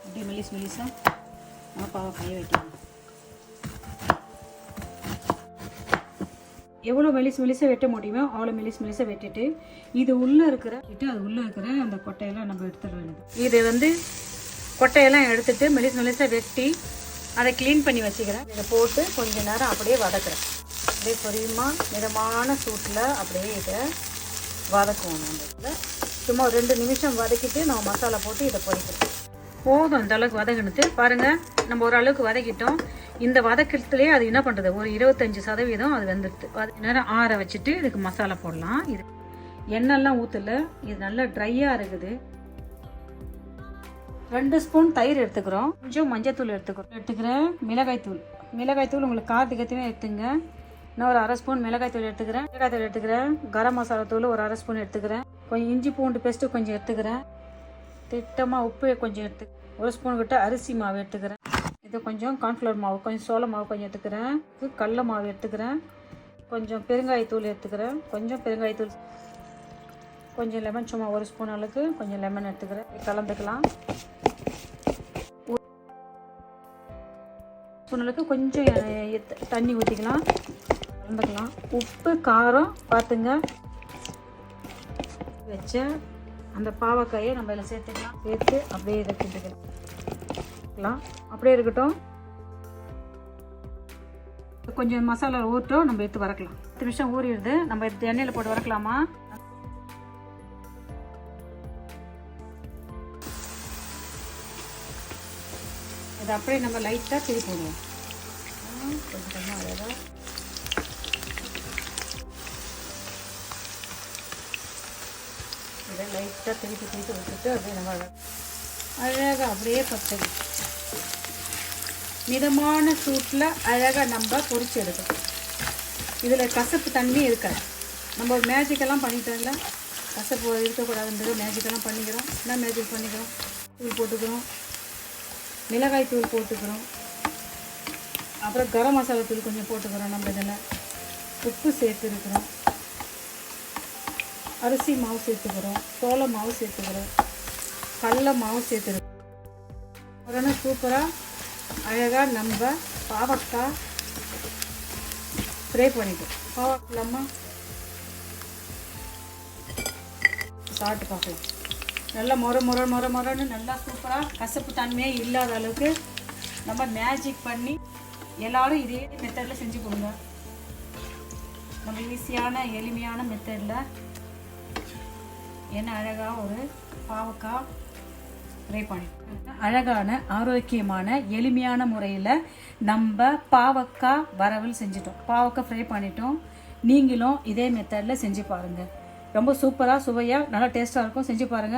இப்படி மெலிசாக நம்ம பாவக்காயை வைக்கலாம். எவ்வளோ மெலிசாக வெட்ட முடியுமோ அவ்வளோ மெலிசாக வெட்டிட்டு அது உள்ளே இருக்கிற அந்த கொட்டையெல்லாம் நம்ம எடுத்துட வேண்டியது. இது கொட்டையெல்லாம் எடுத்துட்டு மெலிசாக வெட்டி அதை க்ளீன் பண்ணி வச்சுக்கிறேன். இதை போட்டு கொஞ்ச நேரம் அப்படியே வதக்குறேன். அப்படியே பொரியுமாக மிதமான சூட்டில் அப்படியே இதை வதக்குவோம். நம்ம சும்மா 2 நிமிஷம் வதக்கிட்டு நம்ம மசாலா போட்டு இதை பொரிக்கிறோம். போதும் இந்த அளவுக்கு வதக்கினது பாருங்கள். நம்ம ஓரளவுக்கு வதக்கிட்டோம். இந்த வதக்கத்துலேயே அது என்ன பண்ணுறது, ஒரு 25% அது வெந்துடுது. அது நேரம் ஆற வச்சுட்டு இதுக்கு மசாலா போடலாம். இது எண்ணெய்லாம் ஊற்றல, இது நல்லா ட்ரையாக இருக்குது. 2 ஸ்பூன் தயிர் எடுத்துக்கிறோம். கொஞ்சம் மஞ்சத்தூள் எடுத்துக்கிறேன். மிளகாய்த்தூள் உங்களுக்கு காரத்துக்கு ஏற்றவே எடுத்துங்க. நான் ஒரு 1/2 ஸ்பூன் மிளகாய்த்தூள் எடுத்துக்கிறேன். கரம் மசாலா தூள் ஒரு 1/2 ஸ்பூன் எடுத்துக்கிறேன். கொஞ்சம் இஞ்சி பூண்டு பேஸ்ட்டு கொஞ்சம் எடுத்துக்கிறேன். திட்டமாக உப்பு கொஞ்சம் 1 ஸ்பூன் கிட்ட அரிசி மாவு எடுத்துக்கிறேன். இது கொஞ்சம் கார்ன்ஃப்ளவர் மாவு, கொஞ்சம் சோள மாவு கொஞ்சம் எடுத்துக்கிறேன். கடல மாவு எடுத்துக்கிறேன். கொஞ்சம் பெருங்காயத்தூள் எடுத்துக்கிறேன். கொஞ்சம் லெமன், சும்மா 1 ஸ்பூன் அளவுக்கு கொஞ்சம் லெமன் எடுத்துக்கிறேன். கலந்துக்கலாம். ஸ்பூனுக்கு கொஞ்சம் தண்ணி ஊற்றிக்கலாம். கலந்துக்கலாம். உப்பு காரம் பார்த்துங்க. வச்ச அந்த பாவக்காயை நம்ம இதில் சேர்த்து அப்படியே இதை கிண்டுக்கலாம். அப்படியே இருக்கட்டும். கொஞ்சம் மசாலா ஊற்றோம், நம்ம எடுத்து வறுக்கலாம். 10 நிமிஷம் ஊறிடுது. நம்ம எடுத்து எண்ணெயில் போட்டு வறுக்கலாமா? இதை அப்படியே நம்ம லைட்டாக திருப்பி போடுவோம். கொஞ்சமாக அழகாக இதை லைட்டாக திருப்பி விட்டுட்டு அப்படியே நம்ம அழகாக அப்படியே பச்சை மிதமான சூட்டில் அழகாக நம்ம பொரிச்சு எடுக்கணும். இதில் கசப்பு தண்ணி இருக்காது. நம்ம ஒரு மேஜிக்கெல்லாம் பண்ணிட்டோம்ல, கசப்பு இருக்கக்கூடாதுன்றது மேஜிக்கெல்லாம் பண்ணிக்கிறோம். என்ன மேஜிக் பண்ணிக்கிறோம்? தூள் போட்டுக்கிறோம், மிளகாய் தூள் போட்டுக்கிறோம், அப்புறம் கரம் மசாலா தூள் கொஞ்சம் போட்டுக்கிறோம். நம்ம இதில் உப்பு சேர்த்துருக்குறோம், அரிசி மாவு சேர்த்துக்கிறோம், சோள மாவு சேர்த்துக்கிறோம், கடல மாவு சேர்த்துருக்கோம். உடனே சூப்பராக அழகாக நம்ம பாவக்காய் ஃப்ரை பண்ணிட்டோம். பாவக்காய் சாப்பிட்டு பார்க்கலாம். நல்லா மொரன்னு நல்லா சூப்பராக கசப்பு தன்மையே இல்லாத அளவுக்கு நம்ம மேஜிக் பண்ணி எல்லோரும் இதே மெத்தடில் செஞ்சு கொடுங்க. நம்ம ஈஸியான எளிமையான மெத்தடில் என்ன அழகாக ஒரு பாவக்காய் ஃப்ரை பண்ணிட்டோம். அழகான ஆரோக்கியமான எளிமையான முறையில் நம்ம பாவக்காய் வரவல் செஞ்சிட்டோம். பாவக்காய் ஃப்ரை பண்ணிட்டோம். நீங்களும் இதே மெத்தடில் செஞ்சு பாருங்கள். ரொம்ப சூப்பராக சுவையாக நல்லா டேஸ்ட்டாக இருக்கும். செஞ்சு பாருங்கள்.